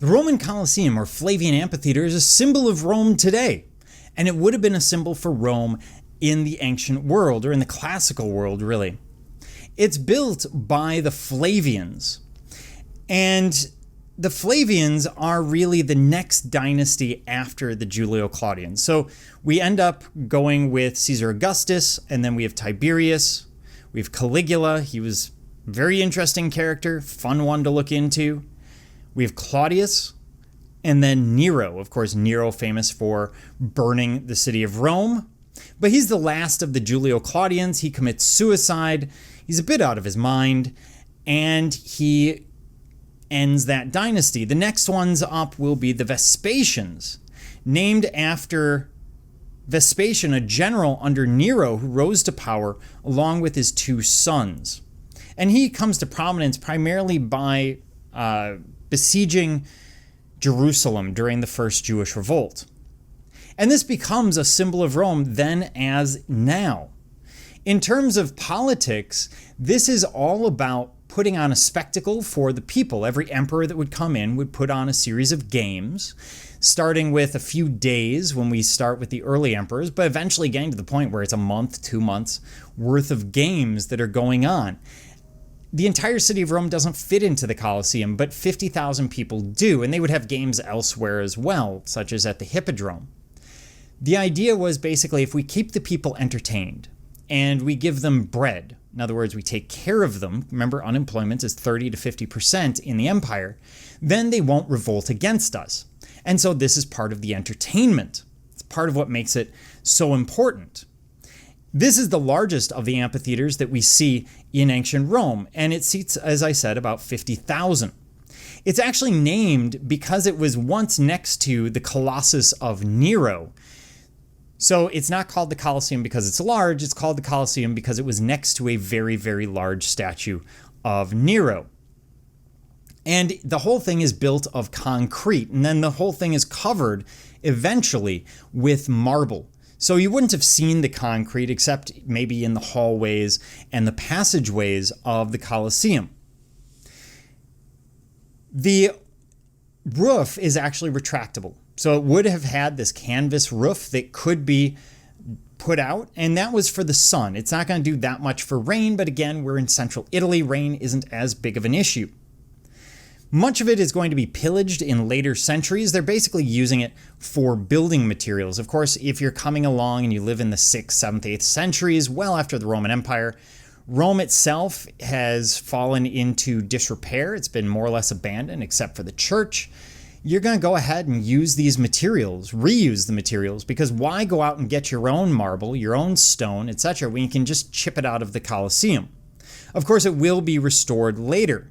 The Roman Colosseum, or Flavian Amphitheater, is a symbol of Rome today, and it would have been a symbol for Rome in the ancient world, or in the classical world, really. It's built by the Flavians, and the Flavians are really the next dynasty after the Julio-Claudians. So we end up going with Caesar Augustus, and then we have Tiberius, we have Caligula. He was a very interesting character, fun one to look into. We have Claudius, and then Nero. Of course, Nero famous for burning the city of Rome. But he's the last of the Julio-Claudians. He commits suicide. He's a bit out of his mind, and he ends that dynasty. The next ones up will be the Vespasians, named after Vespasian, a general under Nero who rose to power along with his two sons. And he comes to prominence primarily by besieging Jerusalem during the first Jewish revolt. And this becomes a symbol of Rome then as now. In terms of politics, this is all about putting on a spectacle for the people. Every emperor that would come in would put on a series of games, starting with a few days when we start with the early emperors, but eventually getting to the point where it's a month, 2 months worth of games that are going on. The entire city of Rome doesn't fit into the Colosseum, but 50,000 people do, and they would have games elsewhere as well, such as at the Hippodrome. The idea was basically if we keep the people entertained and we give them bread, in other words, we take care of them, remember unemployment is 30 to 50% in the empire, then they won't revolt against us. And so this is part of the entertainment. It's part of what makes it so important. This is the largest of the amphitheaters that we see in ancient Rome, and it seats, as I said, about 50,000. It's actually named because it was once next to the Colossus of Nero. So it's not called the Colosseum because it's large, it's called the Colosseum because it was next to a very, very large statue of Nero. And the whole thing is built of concrete, and then the whole thing is covered eventually with marble. So you wouldn't have seen the concrete except maybe in the hallways and the passageways of the Colosseum. The roof is actually retractable. So it would have had this canvas roof that could be put out, and that was for the sun. It's not going to do that much for rain, but again, we're in central Italy. Rain isn't as big of an issue. Much of it is going to be pillaged in later centuries. They're basically using it for building materials. Of course, if you're coming along and you live in the 6th, 7th, 8th centuries, well after the Roman Empire, Rome itself has fallen into disrepair. It's been more or less abandoned except for the church. You're going to go ahead and use these materials, reuse the materials, because why go out and get your own marble, your own stone, etc., when you can just chip it out of the Colosseum? Of course, it will be restored later.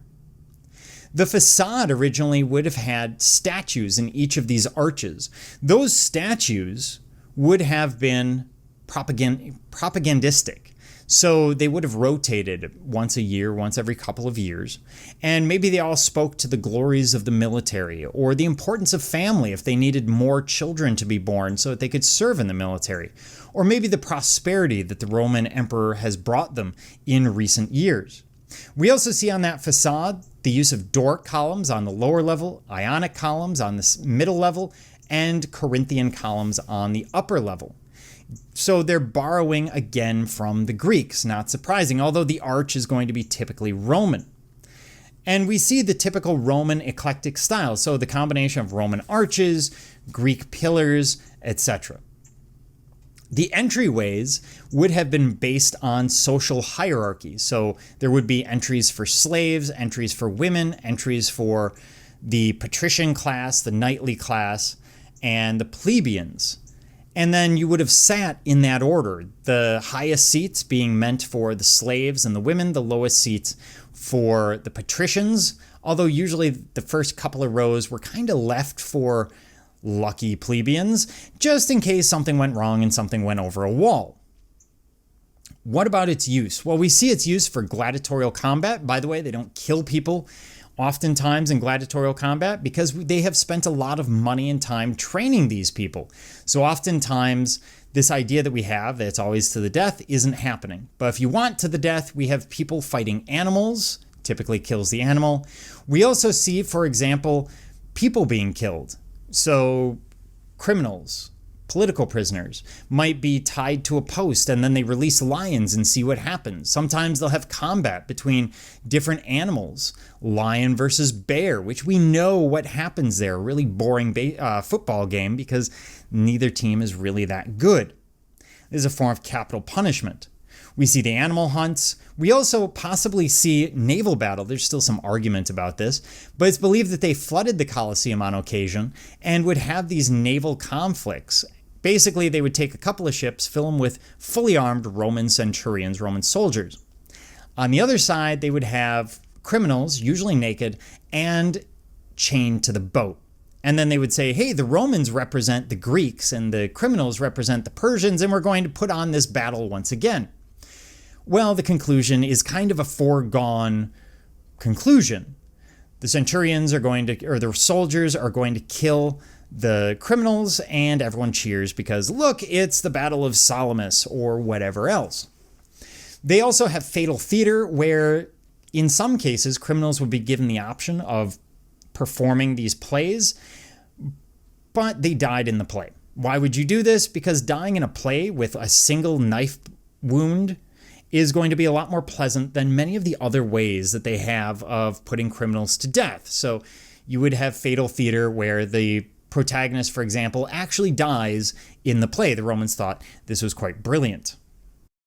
The facade originally would have had statues in each of these arches. Those statues would have been propagandistic. So they would have rotated once a year, once every couple of years. And maybe they all spoke to the glories of the military or the importance of family if they needed more children to be born so that they could serve in the military. Or maybe the prosperity that the Roman emperor has brought them in recent years. We also see on that facade the use of Doric columns on the lower level, Ionic columns on the middle level, and Corinthian columns on the upper level. So they're borrowing again from the Greeks, not surprising, although the arch is going to be typically Roman. And we see the typical Roman eclectic style, so the combination of Roman arches, Greek pillars, etc. The entryways would have been based on social hierarchy. So there would be entries for slaves, entries for women, entries for the patrician class, the knightly class, and the plebeians. And then you would have sat in that order, the highest seats being meant for the slaves and the women, the lowest seats for the patricians, although usually the first couple of rows were kind of left for lucky plebeians, just in case something went wrong and something went over a wall. What about its use? Well, we see its use for gladiatorial combat. By the way, they don't kill people oftentimes in gladiatorial combat because they have spent a lot of money and time training these people. So oftentimes this idea that we have that it's always to the death isn't happening. But if you want to the death, we have people fighting animals, typically kills the animal. We also see, for example, people being killed. So criminals, political prisoners might be tied to a post, and then they release lions and see what happens. Sometimes they'll have combat between different animals, lion versus bear, which we know what happens there. A really boring football game because neither team is really that good. This is a form of capital punishment. We see the animal hunts. We also possibly see naval battle. There's still some argument about this, but it's believed that they flooded the Colosseum on occasion and would have these naval conflicts. Basically, they would take a couple of ships, fill them with fully armed Roman centurions, Roman soldiers. On the other side, they would have criminals, usually naked, and chained to the boat. And then they would say, hey, the Romans represent the Greeks and the criminals represent the Persians, and we're going to put on this battle once again. Well, the conclusion is kind of a foregone conclusion. The centurions are going to, or the soldiers are going to kill the criminals, and everyone cheers because, look, it's the Battle of Salamis or whatever else. They also have fatal theater, where in some cases criminals would be given the option of performing these plays, but they died in the play. Why would you do this? Because dying in a play with a single knife wound is going to be a lot more pleasant than many of the other ways that they have of putting criminals to death. So you would have fatal theater where the protagonist, for example, actually dies in the play. The Romans thought this was quite brilliant.